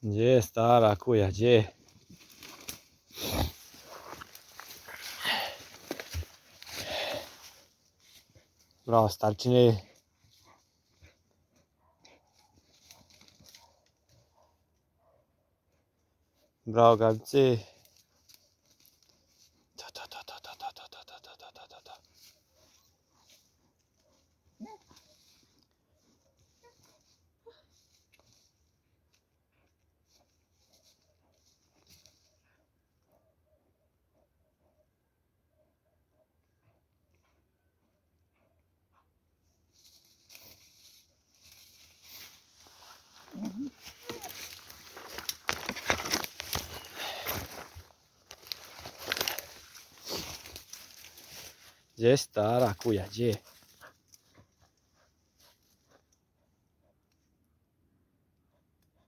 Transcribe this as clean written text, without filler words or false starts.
Gdje je stara kuja, gdje je? Bravo, starčine. Bravo, Gabice. Gdje je stara kuja, gdje je?